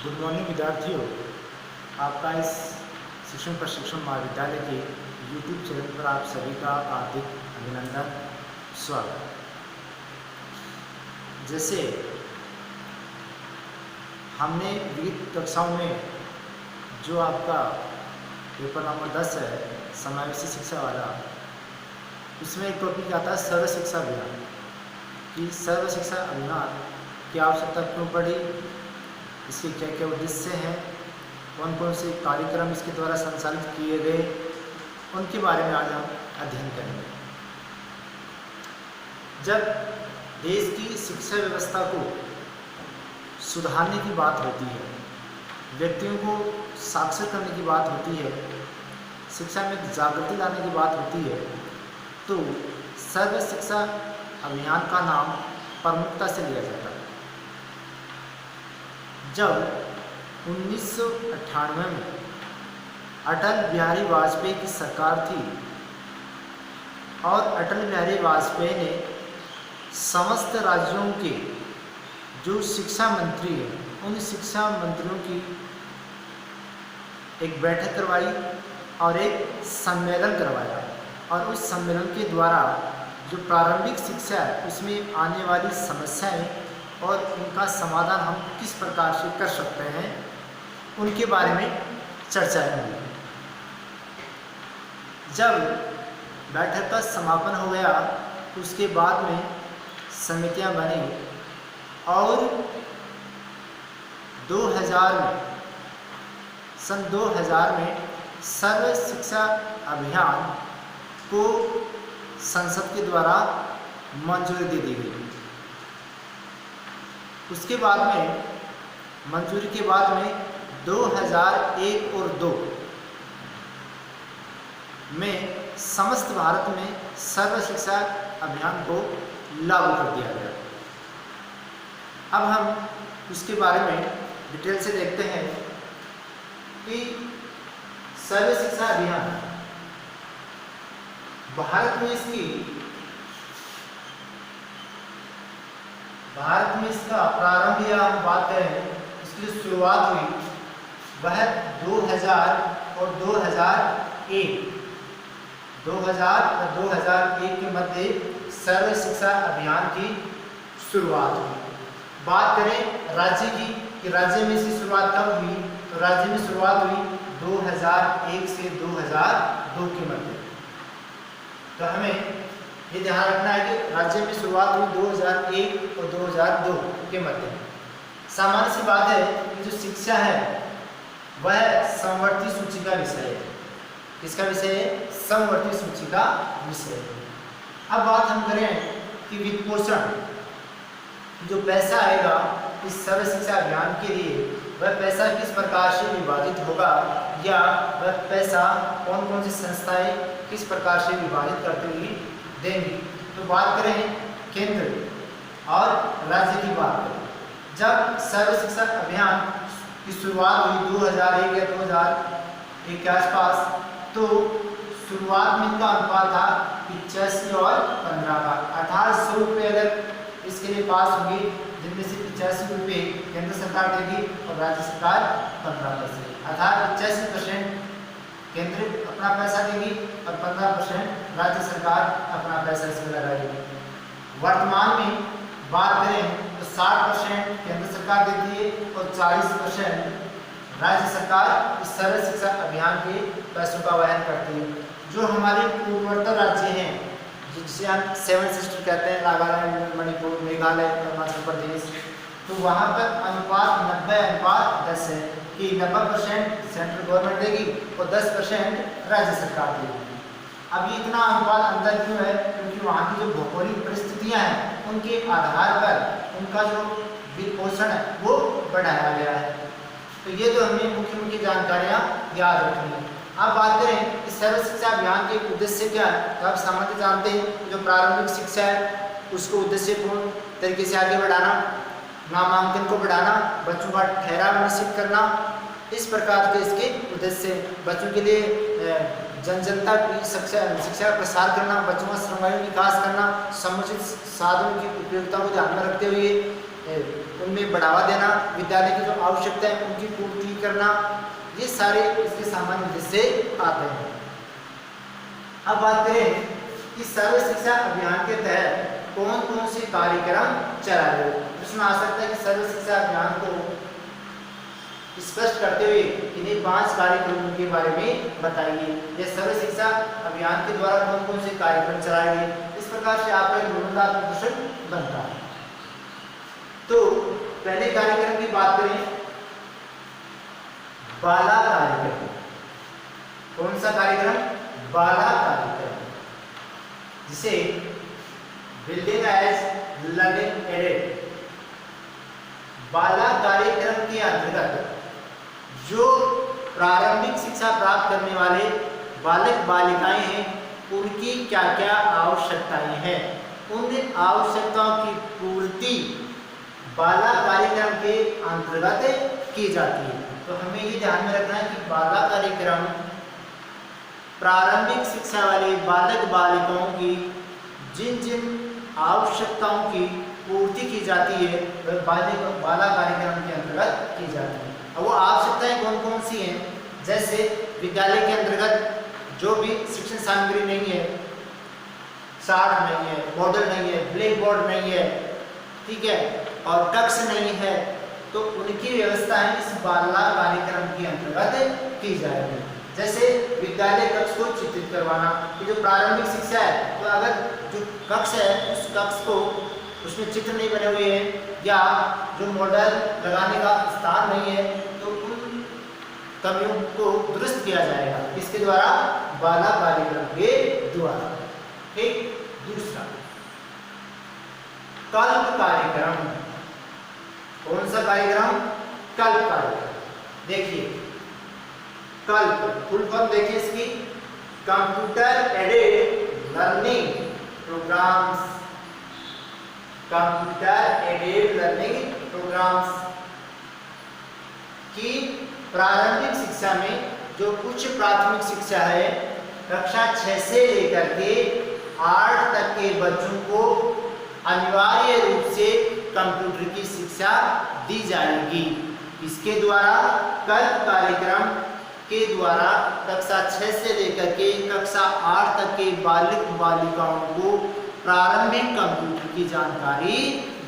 Good morning विद्यार्थियों। आपका इस शिक्षण प्रशिक्षण महाविद्यालय के YouTube चैनल पर आप सभी का हार्दिक अभिनंदन, स्वागत। जैसे हमने विविध कक्षाओं में जो आपका पेपर नंबर 10 है समावेशी शिक्षा वाला, उसमें एक टॉपिक आता है सर्व शिक्षा अभियान कि सर्व शिक्षा अभियान की आवश्यकता क्यों पड़ी, इसके क्या क्या उद्देश्य हैं, कौन कौन से कार्यक्रम इसके द्वारा संचालित किए गए, उनके बारे में आज हम अध्ययन करेंगे। जब देश की शिक्षा व्यवस्था को सुधारने की बात होती है, व्यक्तियों को साक्षर करने की बात होती है, शिक्षा में जागृति लाने की बात होती है, तो सर्व शिक्षा अभियान का नाम प्रमुखता से लिया जाता है। जब 1998 में अटल बिहारी वाजपेयी की सरकार थी और अटल बिहारी वाजपेयी ने समस्त राज्यों के जो शिक्षा मंत्री हैं, उन शिक्षा मंत्रियों की एक बैठक करवाई और एक सम्मेलन करवाया, और उस सम्मेलन के द्वारा जो प्रारंभिक शिक्षा है उसमें आने वाली समस्याएं और उनका समाधान हम किस प्रकार से कर सकते हैं, उनके बारे में चर्चाएं हुई। जब बैठक का समापन हो गया, उसके बाद में समितियां बनी और 2000 में सन 2000 में सर्व शिक्षा अभियान को संसद के द्वारा मंजूरी दे दी गई। उसके बाद में मंजूरी के बाद में 2001 और 2 में समस्त भारत में सर्व शिक्षा अभियान को लागू कर दिया गया। अब हम उसके बारे में डिटेल से देखते हैं कि सर्व शिक्षा अभियान भारत में इसका प्रारंभ या हम बात करें इसकी जो शुरुआत हुई वह 2000 और 2001 और 2001 के मध्य सर्व शिक्षा अभियान की शुरुआत हुई। बात करें राज्य की कि राज्य में इसकी शुरुआत कब हुई, तो राज्य में शुरुआत हुई 2001 से 2002 के मध्य। तो हमें ये ध्यान रखना है कि राज्य में शुरुआत हुई 2001 और 2002 के मध्य। सामान्य सी बात है कि जो शिक्षा है वह समवर्ती सूची का विषय है। किसका विषय है? समवर्ती सूची का विषय है। अब बात हम करें कि वित्त पोषण, जो पैसा आएगा इस सर्व शिक्षा अभियान के लिए, वह पैसा किस प्रकार से विभाजित होगा या वह पैसा कौन कौन सी संस्थाएं किस प्रकार से विभाजित करते हुए देंगी। तो बात करें केंद्र और राज्य की बात करें, जब सर्व शिक्षा अभियान की शुरुआत हुई 2001 या 2001 के आसपास, तो शुरुआत में इनका अनुपात था 85 और 15 का, अर्थात 100 रुपये अगर इसके लिए पास होंगे, जिनमें से 85 रुपये केंद्र सरकार देगी और राज्य सरकार 15%, अर्थात 85% केंद्र अपना पैसा देगी और 15% राज्य सरकार अपना पैसा इसमें लगाएगी। वर्तमान में बात करें तो 60% केंद्र सरकार देती है और 40% राज्य सरकार इस सर्व शिक्षा अभियान के पैसों का वहन करती है। जो हमारे पूर्वोत्तर राज्य हैं, जिसे हम 7 सिस्टर कहते हैं, नागालैंड, मणिपुर, मेघालय, अरुणाचल प्रदेश, तो वहाँ पर अनुपात 90:10 है कि 90% सेंट्रल गवर्नमेंट देगी और 10% राज्य सरकार देगी। अब ये इतना अनुपात अंदर क्यों है? क्योंकि वहाँ की जो भौगोलिक परिस्थितियाँ हैं उनके आधार पर उनका जो वित्त पोषण है वो बढ़ाया गया है। तो ये जो हमें मुख्य मुख्य जानकारियाँ याद रखनी है। अब बात करें कि सर्व शिक्षा अभियान के उद्देश्य क्या है, तो आप सामान्य जानते हैं जो प्रारंभिक शिक्षा है उसको उद्देश्यपूर्ण तरीके से आगे बढ़ाना, नामांकन को बढ़ाना, बच्चों का ठहराव निश्चित करना, इस प्रकार के इसके उद्देश्य। बच्चों के लिए जनता की शिक्षा प्रसार करना, बच्चों का सर्वांगीण विकास करना, समुचित साधनों की उपयोगिता को ध्यान में रखते हुए उनमें बढ़ावा देना, विद्यालय की जो आवश्यकता है उनकी पूर्ति करना, ये सारे इसके सामान्य उद्देश्य से आते हैं। अब बात करें कि सर्व शिक्षा अभियान के तहत कौन कौन से कार्यक्रम चला रहे हो। प्रश्न आ सकता है कि सर्व शिक्षा अभियान को स्पष्ट करते हुए इन्हीं 5 कार्यक्रमों के बारे में बताइए। यह सर्व शिक्षा अभियान के द्वारा कौन कौन से कार्यक्रम चलाए गए, इस प्रकार से आपका एक गुणात्मक प्रश्न बनता है। तो पहले कार्यक्रम की बात करें, बाला कार्यक्रम। कौन सा कार्यक्रम? बाला कार्यक्रम, जिसे बिल्डिंग एज लर्निंग एडेड। बाला कार्यक्रम के अंतर्गत जो प्रारंभिक शिक्षा प्राप्त करने वाले बालक बालिकाएं हैं उनकी क्या क्या आवश्यकताएं हैं, उन आवश्यकताओं की पूर्ति बाला कार्यक्रम के अंतर्गत की जाती है। तो हमें ये ध्यान में रखना है कि बाला कार्यक्रम प्रारंभिक शिक्षा वाले बालक बालिकाओं की जिन जिन आवश्यकताओं की पूर्ति की जाती है वह बाला कार्यक्रम के अंतर्गत की जाती है। अब वो आवश्यकताएं कौन कौन सी हैं? जैसे विद्यालय के अंतर्गत जो भी शिक्षण सामग्री नहीं है, चार्ट नहीं है, मॉडल नहीं है, ब्लैक बोर्ड नहीं है, ठीक है, और कक्ष नहीं है, तो उनकी व्यवस्थाएं इस बाला कार्यक्रम के अंतर्गत की जाएगी। जैसे विद्यालय कक्ष को चित्रित करवाना, कि जो प्रारंभिक शिक्षा है तो अगर जो कक्ष है उस कक्ष को उसमें चित्र नहीं बने हुए हैं या जो मॉडल लगाने का स्थान नहीं है तो उन कमियों को दुरुस्त किया जाएगा, इसके द्वारा बाला कार्यक्रम के द्वारा। ठीक, दूसरा कल्प कार्यक्रम। कौन सा कार्यक्रम? कल्प कार्यक्रम। देखिए कल्प फुल फॉर्म देखिए इसकी, computer aided learning programs. Computer aided learning programs की प्रारंभिक शिक्षा में जो उच्च प्राथमिक शिक्षा है कक्षा 6 से लेकर के 8 तक के बच्चों को अनिवार्य रूप से कंप्यूटर की शिक्षा दी जाएगी। इसके द्वारा कल्प कार्यक्रम के द्वारा कक्षा 6 से लेकर के कक्षा 8 तक के बालक बालिकाओं को प्रारंभिक कंप्यूटर की जानकारी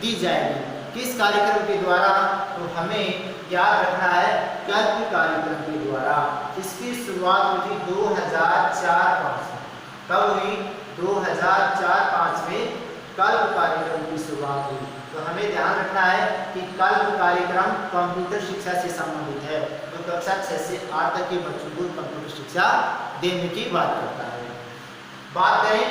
दी जाएगी। किस कार्यक्रम के द्वारा? तो हमें याद रखना है कल्प कार्यक्रम के द्वारा। इसकी शुरुआत हुई थी 2004-05 में। कब हुई? 2004-05 में कल्प कार्यक्रम की शुरुआत हुई। तो हमें ध्यान रखना है कि कल्प कार्यक्रम कंप्यूटर शिक्षा से संबंधित है, तो कक्षा 6 से 8 तक के बच्चों को कंप्यूटर शिक्षा देने की बात करता है। बात करें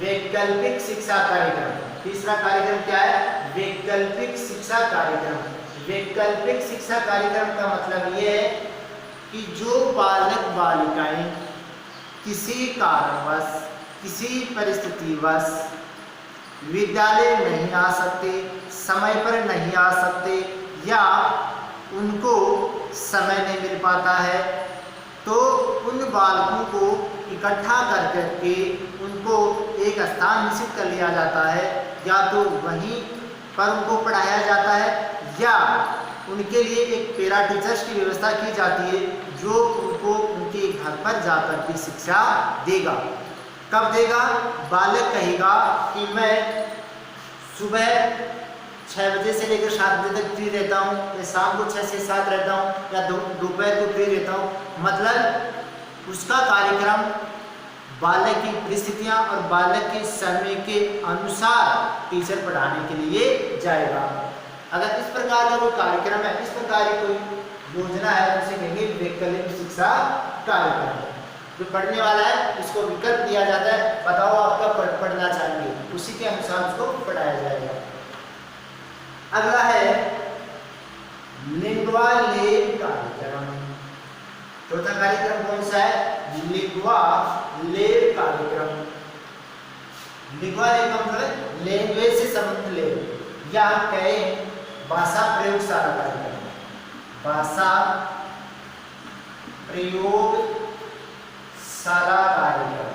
वैकल्पिक शिक्षा कार्यक्रम। तीसरा कार्यक्रम क्या है? वैकल्पिक शिक्षा कार्यक्रम। वैकल्पिक शिक्षा कार्यक्रम का मतलब ये है कि जो बालक बालिकाएं किसी कारणवश, किसी परिस्थितिवश विद्यालय नहीं आ सकते, समय पर नहीं आ सकते या उनको समय नहीं मिल पाता है, तो उन बालकों को इकट्ठा कर करके उनको एक स्थान निश्चित कर लिया जाता है, या तो वहीं पर उनको पढ़ाया जाता है या उनके लिए एक पैरा टीचर्स की व्यवस्था की जाती है जो उनको उनके घर पर जाकर के शिक्षा देगा। कब देगा? बालक कहेगा कि मैं सुबह 6 बजे से लेकर 7 बजे तक फ्री रहता हूँ, या शाम को 6 से 7 रहता हूँ, या दोपहर को फ्री रहता हूँ। मतलब उसका कार्यक्रम बालक की परिस्थितियाँ और बालक के समय के अनुसार टीचर पढ़ाने के लिए जाएगा। अगर इस प्रकार का कोई कार्यक्रम है, इस प्रकार की कोई योजना है तो उसे कहेंगे वैकल्पिक शिक्षा कार्यक्रम। जो पढ़ने वाला है उसको विकल्प दिया जाता है, बताओ आप कब पढ़ना चाहेंगे, उसी के अनुसार उसको पढ़ाया जाएगा। अगला है लिंग्वा लेब कार्यक्रम। चौथा कार्यक्रम कौन सा है? लिंग्वा लेब कार्यक्रम। लिंग्वा लेब का मतलब लैंग्वेज से संबंधित लेब, या कहें भाषा प्रयोगशाला कार्यक्रम। भाषा प्रयोगशाला कार्यक्रम।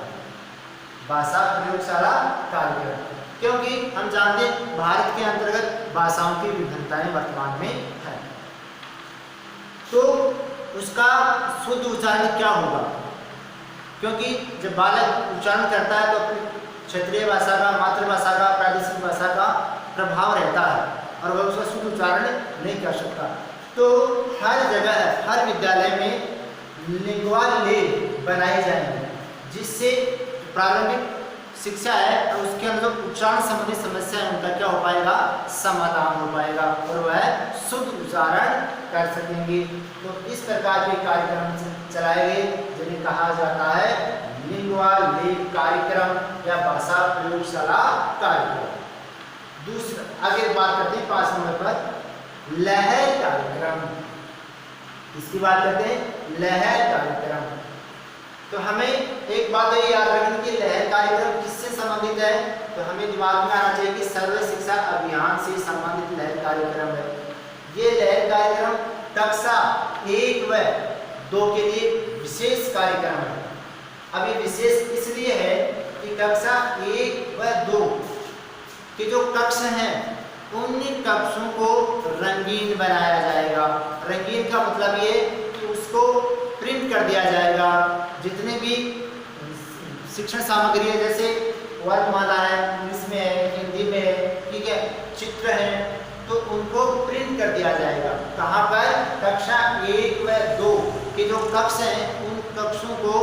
भाषा प्रयोगशाला कार्यक्रम क्योंकि हम जानते हैं भारत के अंतर्गत भाषाओं की विभिन्नताएं वर्तमान में है। तो उसका शुद्ध उच्चारण क्या होगा? क्योंकि जब बालक उच्चारण करता है तो अपनी क्षेत्रीय भाषा का, मातृभाषा का, प्रादेशिक भाषा का प्रभाव रहता है और वह उसका शुद्ध उच्चारण नहीं कर सकता। तो हर जगह, हर विद्यालय में लिंगुआ ले बनाए जाएंगे, जिससे प्रारंभिक शिक्षा है और उसके अंदर उच्चारण संबंधी समस्या उनका क्या हो पाएगा? समाधान हो पाएगा और वह शुद्ध उच्चारण कर सकेंगे। तो इस प्रकार के कार्यक्रम चलाए गए जिन्हें कहा जाता है लिंगुआ ले कार्यक्रम या भाषा प्रयोगशाला कार्यक्रम। दूसरा आगे बात करते हैं 5 नंबर पर लहर कार्यक्रम। इसकी बात करते हैं लहर कार्यक्रम। तो हमें एक बात ये याद रखनी कि लहर कार्यक्रम किससे संबंधित है? तो हमें दिमाग में आना चाहिए कि सर्व शिक्षा अभियान से संबंधित लहर कार्यक्रम है। ये लहर कार्यक्रम कक्षा 1 व 2 के लिए विशेष कार्यक्रम है। अब ये विशेष इसलिए है कि कक्षा 1 व 2 के जो कक्ष हैं उन कक्षों को रंगीन बनाया जाएगा। रंगीन का मतलब ये कि उसको प्रिंट कर दिया जाएगा। जितने भी शिक्षण सामग्री है, जैसे वर्णमाला है, इंग्लिश में है, हिंदी में है, ठीक है, चित्र है, तो उनको प्रिंट कर दिया जाएगा। कहाँ पर? कक्षा 1 व 2 के जो कक्ष हैं उन कक्षों को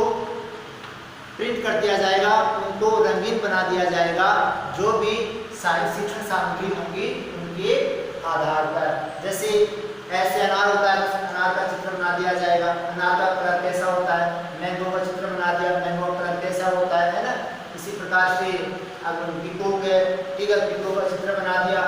प्रिंट कर दिया जाएगा, उनको रंगीन बना दिया जाएगा। जो भी सारी शिक्षण सामग्री होंगी उनके आधार पर, जैसे ऐसे अनार होता है, अनार का चित्र बना दिया जाएगा, अनार का कलर कैसा होता है, मैंगो का चित्र बना दिया, मैंगो का कलर कैसा होता है ना। इसी प्रकार से अगर पीकॉक है, ठीक है, पीकॉक का चित्र बना दिया।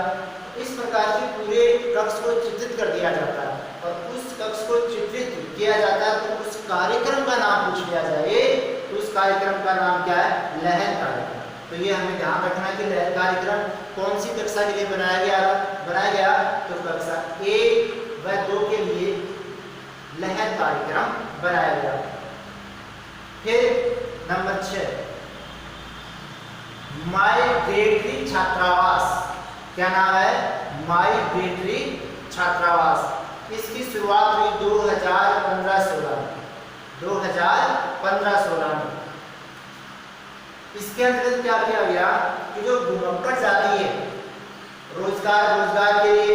इस प्रकार से पूरे कक्ष को चित्रित कर दिया जाता है और उस कक्ष को चित्रित किया जाता है तो उस कार्यक्रम का नाम पूछ लिया जाए तो उस कार्यक्रम का नाम क्या है? लहर कार्यक्रम। तो ये हमें ध्यान रखना है कि लहर कार्यक्रम कौन सी कक्षा के लिए बनाया गया? तो कक्षा 1 व 2 के लिए लहर कार्यक्रम बनाया गया। फिर नंबर 6 माइग्रेटरी छात्रावास। क्या नाम है? माइग्रेटरी छात्रावास। इसकी शुरुआत हुई 2015-16 में। इसके अंतर्गत क्या किया गया कि जो घुमक्कड़ जाती है रोजगार के लिए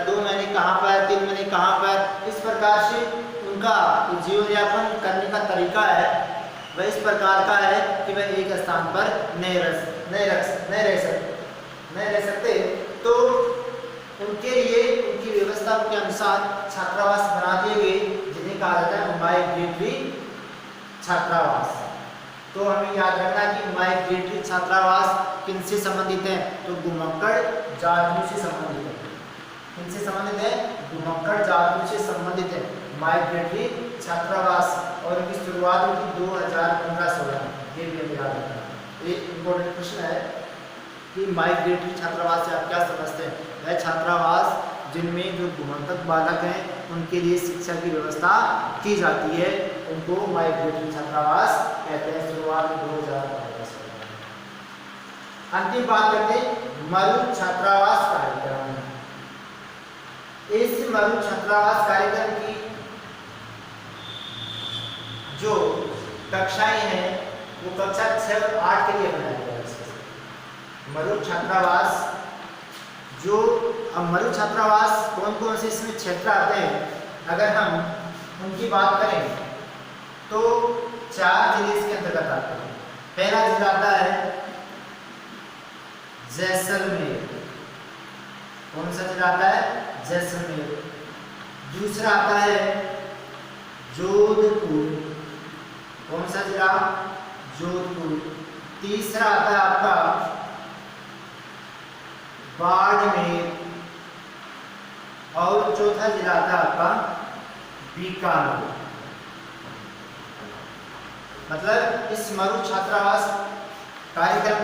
2 महीने कहाँ पर, 3 महीने कहाँ पर, इस प्रकार से उनका जीवन यापन करने का तरीका है वह इस प्रकार का है कि वह एक स्थान पर नहीं रह सकते। तो उनके लिए उनकी व्यवस्था के अनुसार छात्रावास बना दिए गए जिन्हें कहा जाता है माइग्रेटरी छात्रावास। तो हमें याद रखना कि माइग्रेटरी छात्रावास किनसे संबंधित है? तो घुमक्कड़ जातियों से संबंधित है। किनसे संबंधित है? घुमक्कड़ जातियों से संबंधित है माइग्रेटरी छात्रावास। और इनकी शुरुआत हुई 2015-16 में। ये भी हमें याद रखना। एक इम्पोर्टेंट प्रश्न है कि माइग्रेटरी छात्रावास से आप क्या समझते हैं? वह छात्रावास जिनमें जो घुमक्कड़ बालक हैं उनके लिए शिक्षा की व्यवस्था की जाती है, उनको माइग्रेटरी छात्रावास कहते हैं। शुरुआत 2015-16। अंतिम बात करते हैं मरु छात्रावास कार्यक्रम। इस मरु छात्रावास कार्यक्रम की जो कक्षाएं हैं वो कक्षा 6 और 8 के लिए बनाया गया है। मरु छात्रावास जो मरु छात्रावास कौन कौन से इसमें क्षेत्र आते हैं अगर हम उनकी बात करें तो 4 जिले इसके अंतर्गत आते हैं। पहला जिला आता है जैसलमेर। कौन सा जिला आता है? जैसलमेर। दूसरा आता है जोधपुर। कौन सा जिला? जोधपुर। तीसरा आता है आपका बाड़मेर और चौथा जिला आता है आपका बीकानेर। मतलब इस मरु छात्रावास कार्यक्रम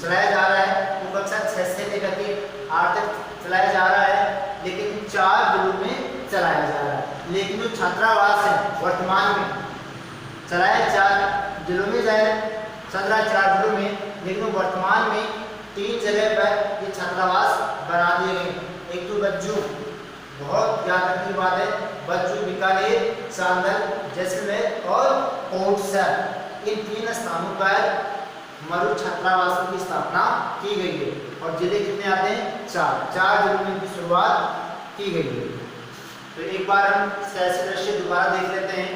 चलाया जा रहा है वो कक्षा 6 से लेकर के 8 तक चलाया जा रहा है, लेकिन 4 जिलों में चलाया जा रहा है। लेकिन जो छात्रावास है वर्तमान में चलाया 4 जिलों में चल रहा है 4 जिलों में, लेकिन वर्तमान में 3 जगह पर ये छात्रावास बना दिए गए। एक तो बज्जू, बहुत याद रखने की बात है, बज्जू, बीकानेर, चांदल, जैसलमेर और कोटसर, इन 3 स्थानों पर मरु छात्रावासों की स्थापना की गई है। और जिले कितने आते हैं? 4 जिलों में इनकी शुरुआत की गई है। तो एक बार हम शहर दृश्य दोबारा देख लेते हैं।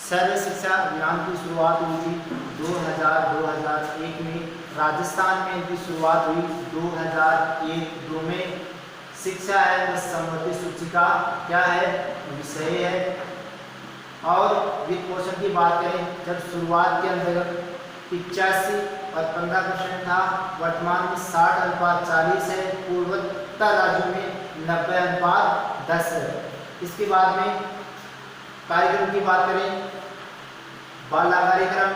सर्व शिक्षा अभियान की शुरुआत हुई थी 2001 में। राजस्थान में इनकी शुरुआत हुई 2001-2 में। शिक्षा है तो समवर्ती सूचिका क्या है? विषय है। और वित्त पोषण की बात करें, जब शुरुआत के अंतर्गत 85 और 15% था, वर्तमान में 60:40 है, पूर्वोत्तर राज्यों में 90:10 है। इसके बाद में कार्यक्रम की बात करें, बाला कार्यक्रम,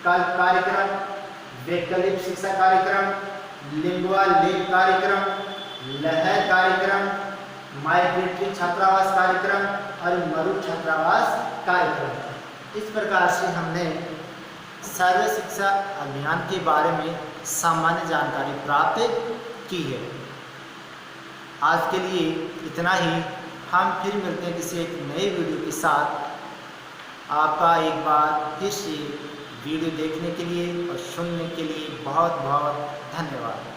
कार्यक्रम, वैकल्पिक शिक्षा कार्यक्रम, लिंगवा लेप कार्यक्रम, लहर कार्यक्रम, माइग्रेटरी छात्रावास कार्यक्रम और मरु छात्रावास कार्यक्रम। इस प्रकार से हमने सर्व शिक्षा अभियान के बारे में सामान्य जानकारी प्राप्त की है। आज के लिए इतना ही। हम फिर मिलते हैं किसी एक नए वीडियो के साथ। आपका एक बार फिर से वीडियो देखने के लिए और सुनने के लिए बहुत बहुत धन्यवाद।